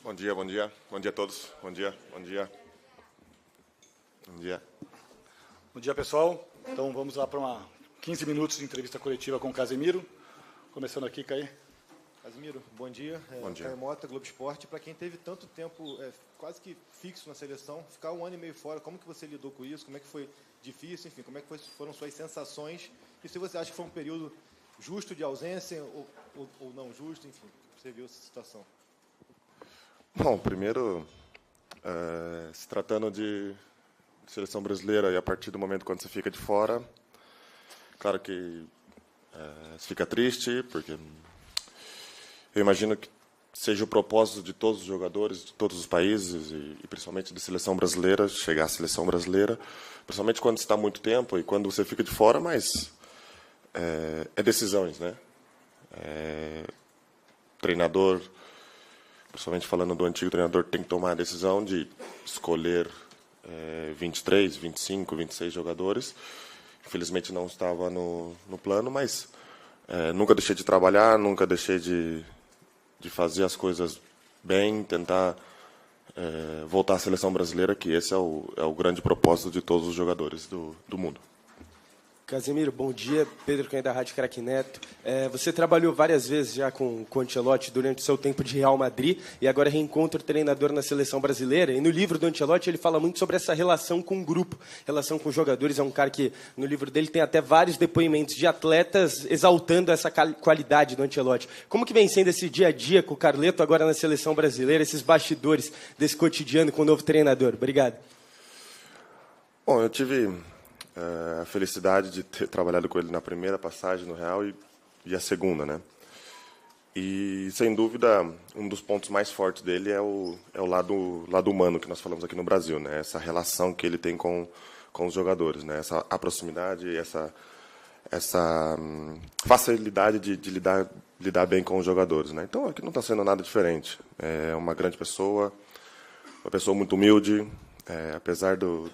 Bom dia, bom dia. Bom dia a todos. Bom dia, bom dia. Bom dia. Bom dia, pessoal. Então, vamos lá para 15 minutos de entrevista coletiva com o Casemiro. Começando aqui, Caí. Casemiro, bom dia. Bom dia. Caio Mota, Globo Esporte. Para quem teve tanto tempo quase que fixo na seleção, ficar 1 ano e meio fora, como que você lidou com isso? Como é que foi difícil? Enfim, como é que foram suas sensações? E se você acha que foi um período justo de ausência ou não justo? Enfim, você viu essa situação? Bom, primeiro, se tratando de seleção brasileira, e a partir do momento quando você fica de fora, claro que você fica triste, porque eu imagino que seja o propósito de todos os jogadores, de todos os países, e principalmente da seleção brasileira, chegar à seleção brasileira, principalmente quando está há muito tempo e quando você fica de fora, mas é decisões, né? Treinador, principalmente falando do antigo treinador, tem que tomar a decisão de escolher 23, 25, 26 jogadores. Infelizmente não estava no plano, mas nunca deixei de trabalhar, nunca deixei de fazer as coisas bem, tentar voltar à seleção brasileira, que esse é o grande propósito de todos os jogadores do mundo. Casemiro, bom dia. Pedro Canha da Rádio Craque Neto. Você trabalhou várias vezes já com o Ancelotti durante o seu tempo de Real Madrid e agora reencontra o treinador na seleção brasileira. E no livro do Ancelotti ele fala muito sobre essa relação com o grupo, relação com os jogadores. É um cara que no livro dele tem até vários depoimentos de atletas exaltando essa qualidade do Ancelotti. Como que vem sendo esse dia a dia com o Carleto agora na seleção brasileira, esses bastidores desse cotidiano com o novo treinador? Obrigado. Bom, eu tive a felicidade de ter trabalhado com ele na primeira passagem no Real e a segunda, né? E, sem dúvida, um dos pontos mais fortes dele é o lado humano que nós falamos aqui no Brasil, né? Essa relação que ele tem com os jogadores, né? A proximidade, essa facilidade de lidar bem com os jogadores, né? Então, aqui não está sendo nada diferente. É uma grande pessoa, uma pessoa muito humilde, apesar do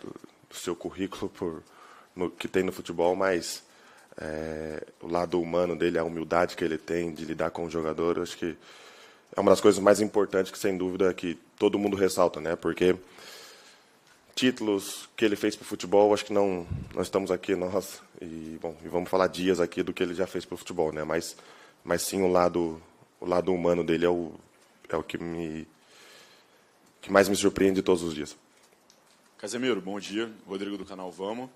seu currículo que tem no futebol, mas o lado humano dele, a humildade que ele tem de lidar com o jogador, eu acho que é uma das coisas mais importantes que, sem dúvida, que todo mundo ressalta, né? Porque títulos que ele fez para o futebol, acho que não, nós estamos aqui, e vamos falar dias aqui do que ele já fez para o futebol, né? Mas sim o lado humano dele é o que mais me surpreende todos os dias. Casemiro, bom dia. Rodrigo do canal Vamos.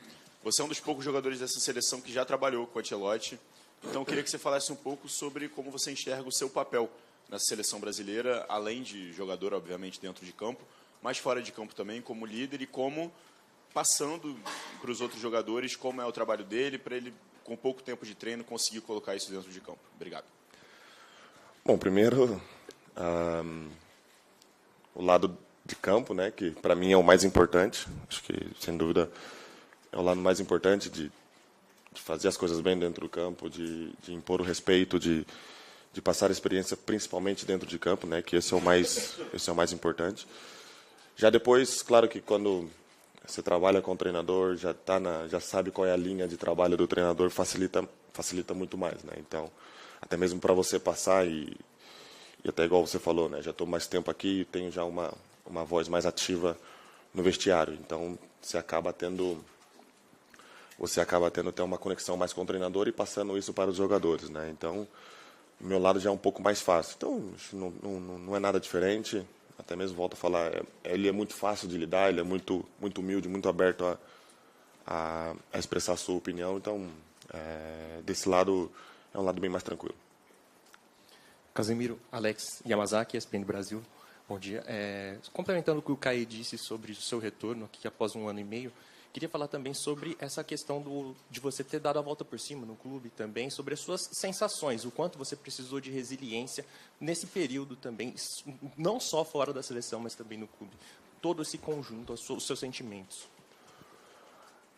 Você é um dos poucos jogadores dessa seleção que já trabalhou com o Ancelotti. Então, eu queria que você falasse um pouco sobre como você enxerga o seu papel na seleção brasileira, além de jogador, obviamente, dentro de campo, mas fora de campo também, como líder, e como, passando para os outros jogadores, como é o trabalho dele, para ele, com pouco tempo de treino, conseguir colocar isso dentro de campo. Obrigado. Bom, primeiro, o lado de campo, né, que para mim é o mais importante. Acho que, sem dúvida, é o lado mais importante de fazer as coisas bem dentro do campo, de impor o respeito, de passar a experiência principalmente dentro de campo, né, que esse é o mais importante. Já depois, claro que quando você trabalha com o treinador, já sabe qual é a linha de trabalho do treinador, facilita muito mais, né? Então, até mesmo para você passar e até igual você falou, né, já estou mais tempo aqui e tenho já uma voz mais ativa no vestiário. Então, você acaba tendo até uma conexão mais com o treinador e passando isso para os jogadores, né? Então, do meu lado já é um pouco mais fácil. Então, não é nada diferente. Até mesmo volto a falar, ele é muito fácil de lidar, ele é muito humilde, muito aberto a expressar a sua opinião. Então, desse lado, é um lado bem mais tranquilo. Casemiro, Alex Yamazaki, ESPN Brasil. Bom dia. Complementando o que o Caí disse sobre o seu retorno aqui após 1 ano e meio, queria falar também sobre essa questão de você ter dado a volta por cima no clube também, sobre as suas sensações, o quanto você precisou de resiliência nesse período também, não só fora da seleção, mas também no clube. Todo esse conjunto, os seus sentimentos.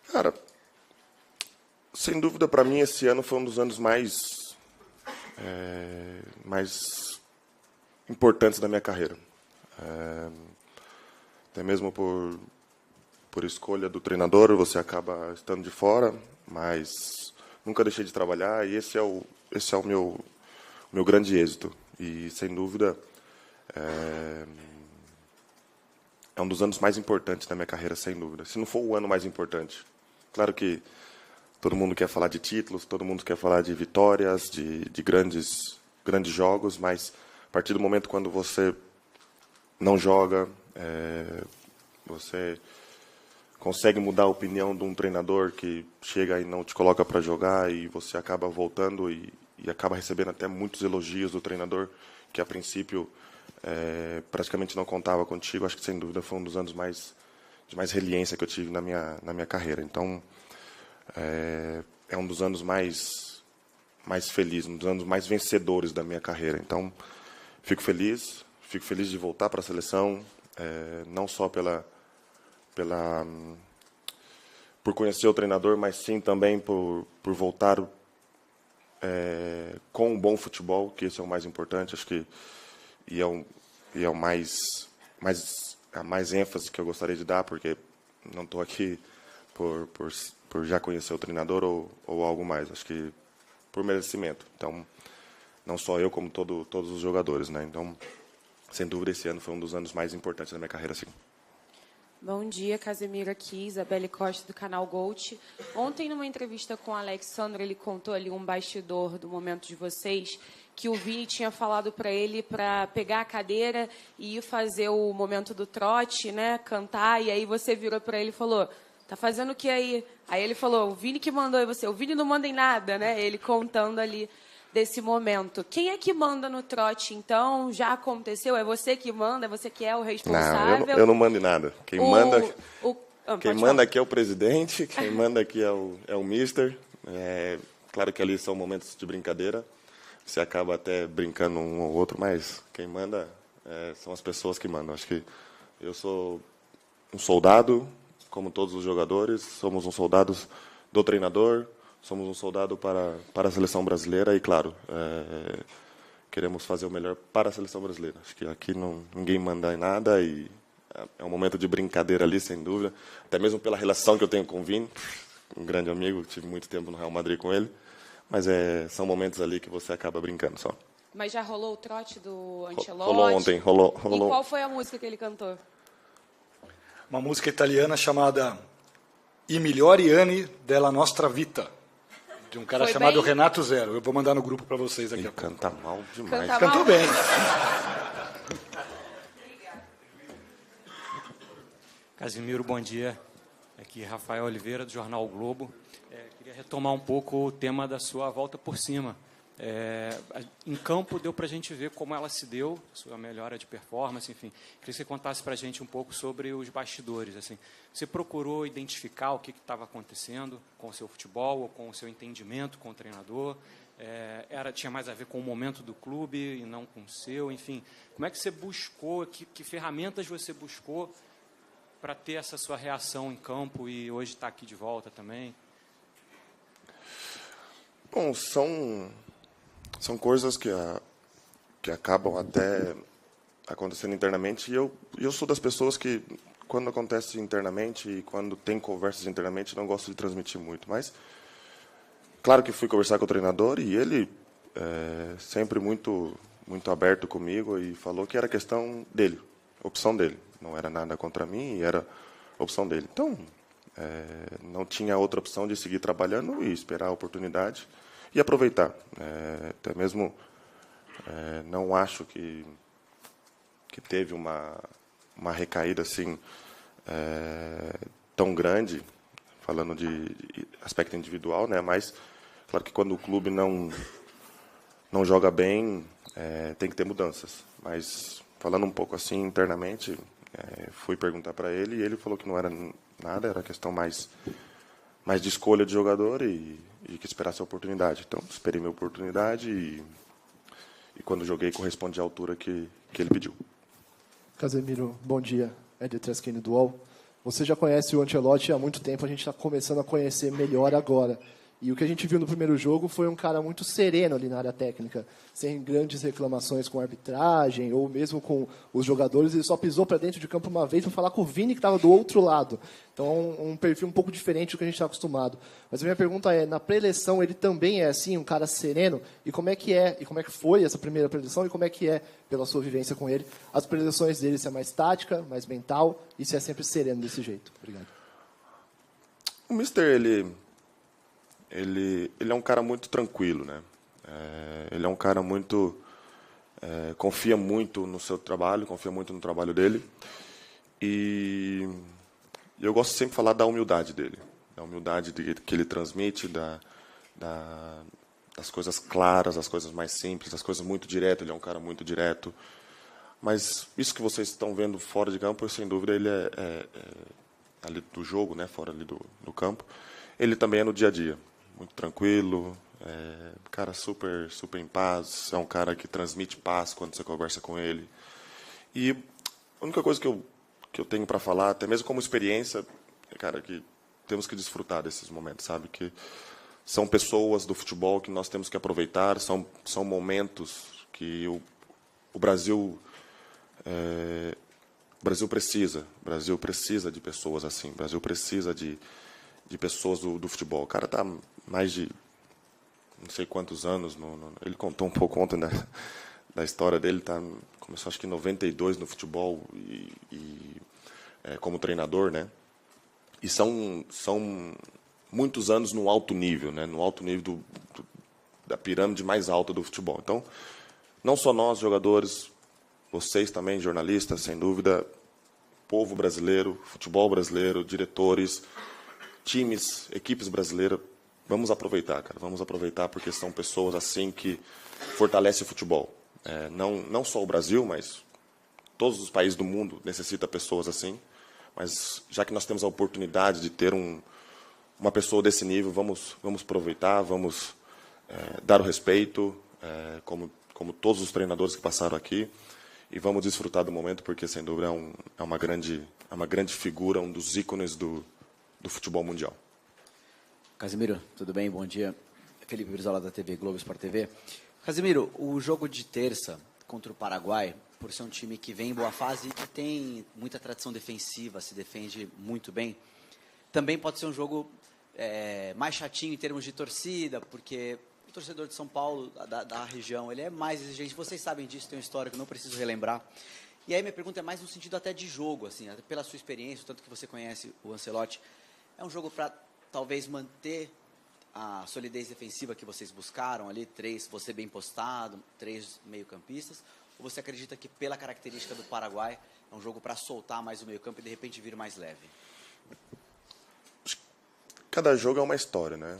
Cara, sem dúvida, para mim, esse ano foi um dos anos mais importantes da minha carreira. Até mesmo por escolha do treinador, você acaba estando de fora, mas nunca deixei de trabalhar e esse é o meu grande êxito. E, sem dúvida, É um dos anos mais importantes da minha carreira, sem dúvida. Se não for o ano mais importante. Claro que todo mundo quer falar de títulos, todo mundo quer falar de vitórias, de grandes jogos, mas a partir do momento quando você não joga, você consegue mudar a opinião de um treinador que chega e não te coloca para jogar e você acaba voltando e acaba recebendo até muitos elogios do treinador que a princípio praticamente não contava contigo. Acho que sem dúvida foi um dos anos de mais reliência que eu tive na minha carreira. Então é um dos anos mais felizes, um dos anos mais vencedores da minha carreira. Então fico feliz de voltar para a seleção, não só por conhecer o treinador, mas sim também por voltar com um bom futebol, que esse é o mais importante, acho que é a mais ênfase que eu gostaria de dar, porque não estou aqui por já conhecer o treinador ou algo mais, acho que por merecimento. Então, não só eu, como todos os jogadores, né? Então, sem dúvida, esse ano foi um dos anos mais importantes da minha carreira, sim. Bom dia, Casemiro aqui, Isabelle Costa, do canal Gold. Ontem, numa entrevista com o Alexandre, ele contou ali um bastidor do momento de vocês, que o Vini tinha falado para ele para pegar a cadeira e ir fazer o momento do trote, né, cantar, e aí você virou para ele e falou: tá fazendo o que aí? Aí ele falou: o Vini que mandou, e você: o Vini não manda em nada, né? Ele contando ali desse momento. Quem é que manda no trote, então? Já aconteceu? É você que manda? É você que é o responsável? Não, eu não mando em nada. Quem manda aqui é o presidente, quem manda aqui é o mister. Claro que ali são momentos de brincadeira, você acaba até brincando um ou outro, mas quem manda são as pessoas que mandam. Acho que eu sou um soldado, como todos os jogadores, somos um soldado do treinador, somos um soldado para a seleção brasileira e, claro, queremos fazer o melhor para a seleção brasileira. Acho que aqui ninguém manda em nada e é um momento de brincadeira ali, sem dúvida, até mesmo pela relação que eu tenho com o Vini, um grande amigo, tive muito tempo no Real Madrid com ele, mas são momentos ali que você acaba brincando só. Mas já rolou o trote do Ancelotti? Rolou ontem, rolou. E qual foi a música que ele cantou? Uma música italiana chamada I migliori anni della nostra vita, de um cara Foi chamado bem? Renato Zero. Eu vou mandar no grupo para vocês aqui a pouco. Canta mal demais. Canta Cantou mal? bem. Casemiro, bom dia. Aqui Rafael Oliveira, do Jornal o Globo. Queria retomar um pouco o tema da sua volta por cima. Em campo deu para a gente ver como ela se deu, sua melhora de performance, enfim. Queria que você contasse para a gente um pouco sobre os bastidores. Assim. Você procurou identificar o que estava acontecendo com o seu futebol ou com o seu entendimento com o treinador? Tinha mais a ver com o momento do clube e não com o seu, enfim. Como é que você buscou, que ferramentas você buscou para ter essa sua reação em campo e hoje estar aqui de volta também? Bom, são coisas que acabam até acontecendo internamente, e eu sou das pessoas que, quando acontece internamente e quando tem conversas internamente, não gosto de transmitir muito, mas claro que fui conversar com o treinador e ele sempre muito aberto comigo e falou que era questão dele, opção dele, não era nada contra mim e era opção dele. Então, não tinha outra opção de seguir trabalhando e esperar a oportunidade e aproveitar. Até mesmo não acho que teve uma recaída assim tão grande, falando de aspecto individual, né? Mas claro que quando o clube não joga bem, tem que ter mudanças. Mas falando um pouco assim internamente, fui perguntar para ele e ele falou que não era nada, era questão mais de escolha de jogador e que esperasse a oportunidade. Então, esperei minha oportunidade e quando joguei, correspondi à altura que ele pediu. Casemiro, bom dia. Ed Traskini do UOL. Você já conhece o Ancelotti há muito tempo, a gente está começando a conhecer melhor agora. E o que a gente viu no primeiro jogo foi um cara muito sereno ali na área técnica, sem grandes reclamações com a arbitragem ou mesmo com os jogadores. Ele só pisou para dentro de campo uma vez para falar com o Vini, que estava do outro lado. Então, um perfil um pouco diferente do que a gente está acostumado. Mas a minha pergunta é, na pré-eleição ele também é assim, um cara sereno? E como é que foi essa primeira pré-eleição e como é que é, pela sua vivência com ele, as pré-eleições dele, se é mais tática, mais mental e se é sempre sereno desse jeito? Obrigado. O Mister, ele é um cara muito tranquilo, né? Ele é um cara muito... confia muito no seu trabalho, confia muito no trabalho dele. E eu gosto sempre de falar da humildade dele. Da humildade que ele transmite, das coisas claras, das coisas mais simples, das coisas muito diretas. Ele é um cara muito direto. Mas isso que vocês estão vendo fora de campo, sem dúvida, ele ali do jogo, né? Fora ali do campo. Ele também é no dia a dia. Muito tranquilo, cara super em paz, é um cara que transmite paz quando você conversa com ele. E a única coisa que eu tenho para falar, até mesmo como experiência, cara, que temos que desfrutar desses momentos, sabe? Que são pessoas do futebol que nós temos que aproveitar, são momentos que o Brasil precisa. O Brasil precisa de pessoas assim, o Brasil precisa de pessoas do futebol. O cara está mais de não sei quantos anos, ele contou um pouco ontem da história dele, começou acho que em 92 no futebol como treinador, né? E são muitos anos no alto nível, né? No alto nível da pirâmide mais alta do futebol. Então, não só nós, jogadores, vocês também, jornalistas, sem dúvida, povo brasileiro, futebol brasileiro, diretores, times, equipes brasileiras, vamos aproveitar, cara. Vamos aproveitar porque são pessoas assim que fortalecem o futebol. Não só o Brasil, mas todos os países do mundo necessitam de pessoas assim. Mas já que nós temos a oportunidade de ter uma pessoa desse nível, vamos aproveitar, vamos dar o respeito, como todos os treinadores que passaram aqui, e vamos desfrutar do momento, porque sem dúvida é uma grande figura, um dos ícones do futebol mundial. Casemiro, tudo bem? Bom dia. Felipe Brizola da TV Globo Sport TV. Casemiro, o jogo de terça contra o Paraguai, por ser um time que vem em boa fase e que tem muita tradição defensiva, se defende muito bem, também pode ser um jogo mais chatinho em termos de torcida, porque o torcedor de São Paulo, da região, ele é mais exigente. Vocês sabem disso, tem um histórico, não preciso relembrar. E aí minha pergunta é mais no sentido até de jogo, assim, até pela sua experiência, tanto que você conhece o Ancelotti. É um jogo para talvez manter a solidez defensiva que vocês buscaram ali, você bem postado, 3 meio-campistas, ou você acredita que pela característica do Paraguai é um jogo para soltar mais o meio-campo e de repente vir mais leve? Cada jogo é uma história, né?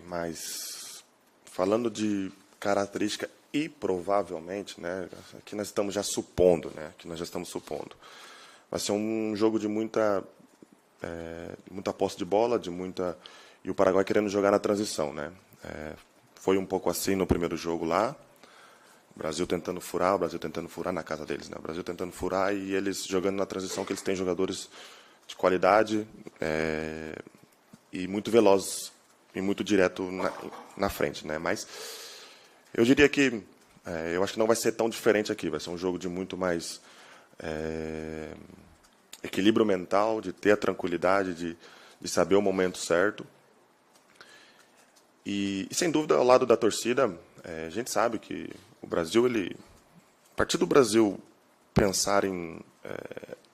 Mas falando de característica e provavelmente, né? Aqui nós estamos já supondo, né? Aqui nós já estamos supondo. Vai ser um jogo de muita posse de bola, e o Paraguai querendo jogar na transição, né? Foi um pouco assim no primeiro jogo lá, o Brasil tentando furar na casa deles, né? O Brasil tentando furar e eles jogando na transição, que eles têm jogadores de qualidade e muito velozes e muito direto na frente, né? Mas eu diria que eu acho que não vai ser tão diferente aqui, vai ser um jogo de muito mais equilíbrio mental, de ter a tranquilidade, de saber o momento certo. E sem dúvida, ao lado da torcida, a gente sabe que o Brasil, a partir do Brasil pensar em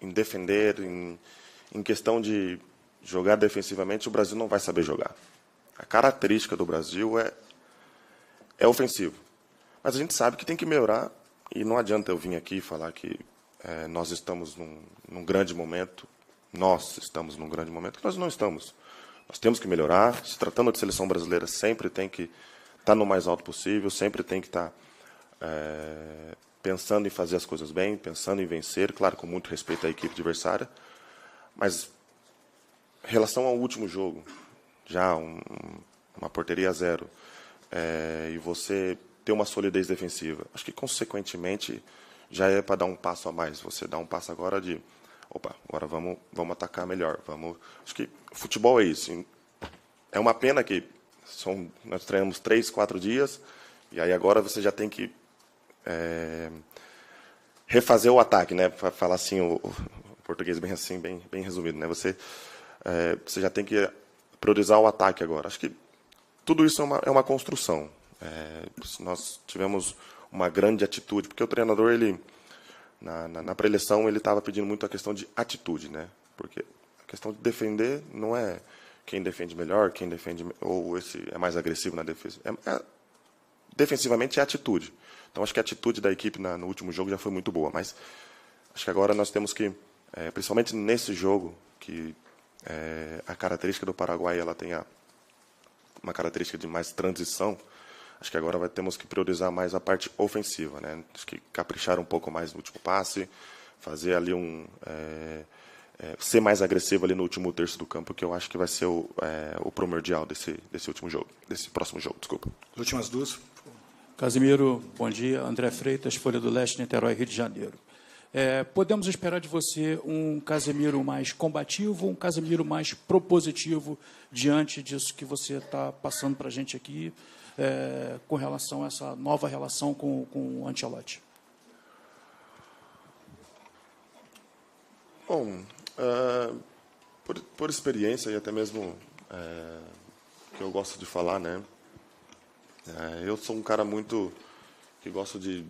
defender, em questão de jogar defensivamente, o Brasil não vai saber jogar. A característica do Brasil é ofensivo. Mas a gente sabe que tem que melhorar, e não adianta eu vir aqui e falar que nós estamos num grande momento. Nós estamos num grande momento que nós não estamos. Nós temos que melhorar. Se tratando de seleção brasileira, sempre tem que estar no mais alto possível, sempre tem que estar pensando em fazer as coisas bem, pensando em vencer, claro, com muito respeito à equipe adversária. Mas, em relação ao último jogo, já uma porteria a 0, e você ter uma solidez defensiva, acho que, consequentemente, já é para dar um passo a mais. Você dá um passo agora agora vamos atacar melhor. Acho que o futebol é isso. é uma pena que nós treinamos 3, 4 dias, e aí agora você já tem que refazer o ataque, né? Para falar assim, o português bem assim, bem resumido, né? Você já tem que priorizar o ataque agora. Acho que tudo isso é uma construção. Nós tivemos uma grande atitude, porque o treinador, ele na pré-eleição, ele estava pedindo muito a questão de atitude, né? Porque a questão de defender não é quem defende melhor, quem defende ou esse é mais agressivo na defesa. Defensivamente é atitude. Então acho que a atitude da equipe no último jogo já foi muito boa, mas acho que agora nós temos que, principalmente nesse jogo, que a característica do Paraguai ela tem uma característica de mais transição. Acho que agora temos que priorizar mais a parte ofensiva, né? Acho que caprichar um pouco mais no último passe, fazer ali ser mais agressivo ali no último terço do campo, que eu acho que vai ser o primordial desse último jogo, desse próximo jogo, desculpa. As últimas duas. Casimiro, bom dia. André Freitas, Folha do Leste, Niterói, Rio de Janeiro. Podemos esperar de você um Casemiro mais combativo, um Casemiro mais propositivo diante disso que você está passando para a gente aqui, com relação a essa nova relação com o Ancelotti? Bom, por experiência e até mesmo que eu gosto de falar, né? Eu sou um cara muito que gosto de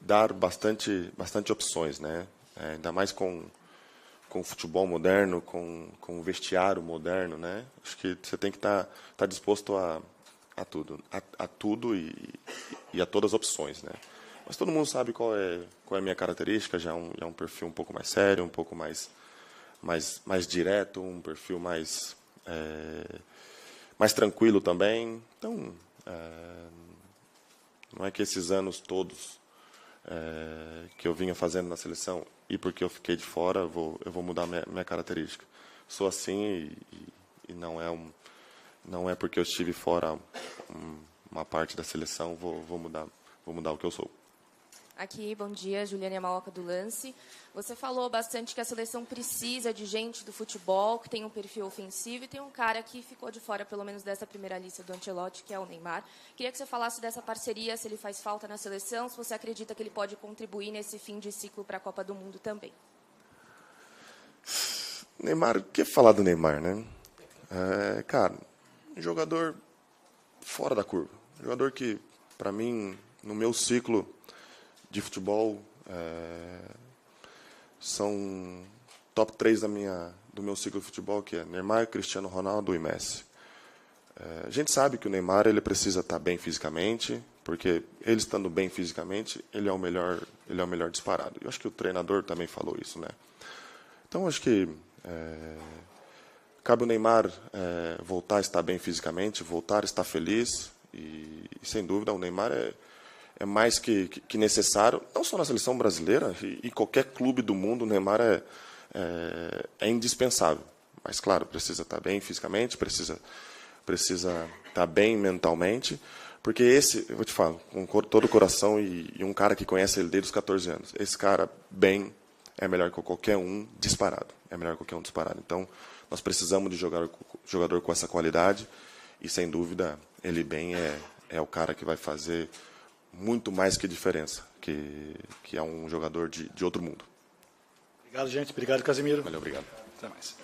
dar bastante opções, né? Ainda mais com o futebol moderno, com o vestiário moderno, né? Acho que você tem que estar disposto a tudo e a todas as opções, né? Mas todo mundo sabe qual é a minha característica, já é um perfil um pouco mais sério, um pouco mais direto, um perfil mais tranquilo também. Então, não é que esses anos todos que eu vinha fazendo na seleção e porque eu fiquei de fora eu vou mudar minha característica. Sou assim e não é porque eu estive fora uma parte da seleção vou mudar o que eu sou. Aqui, bom dia, Juliana Yamaoka do Lance. Você falou bastante que a seleção precisa de gente do futebol, que tem um perfil ofensivo, e tem um cara que ficou de fora, pelo menos dessa primeira lista do Ancelotti, que é o Neymar. Queria que você falasse dessa parceria, se ele faz falta na seleção, se você acredita que ele pode contribuir nesse fim de ciclo para a Copa do Mundo também. Neymar, o que falar do Neymar, né? Cara, um jogador fora da curva. Um jogador que, para mim, no meu ciclo de futebol, são top 3 do meu ciclo de futebol, que é Neymar, Cristiano Ronaldo e Messi. A gente sabe que o Neymar ele precisa estar bem fisicamente, porque ele estando bem fisicamente, ele é o melhor disparado. Eu acho que o treinador também falou isso, né? Então, acho que cabe o Neymar voltar a estar bem fisicamente, voltar a estar feliz, e sem dúvida o Neymar é mais que necessário, não só na seleção brasileira, e qualquer clube do mundo, o Neymar é indispensável. Mas, claro, precisa estar bem fisicamente, precisa estar bem mentalmente, porque eu vou te falar, com todo o coração, e um cara que conhece ele desde os 14 anos, esse cara bem é melhor que qualquer um disparado. É melhor que qualquer um disparado. Então, nós precisamos de jogador com essa qualidade, e, sem dúvida, ele bem é o cara que vai fazer muito mais que diferença, que é um jogador de outro mundo. Obrigado, gente. Obrigado, Casemiro. Valeu, obrigado. Até mais.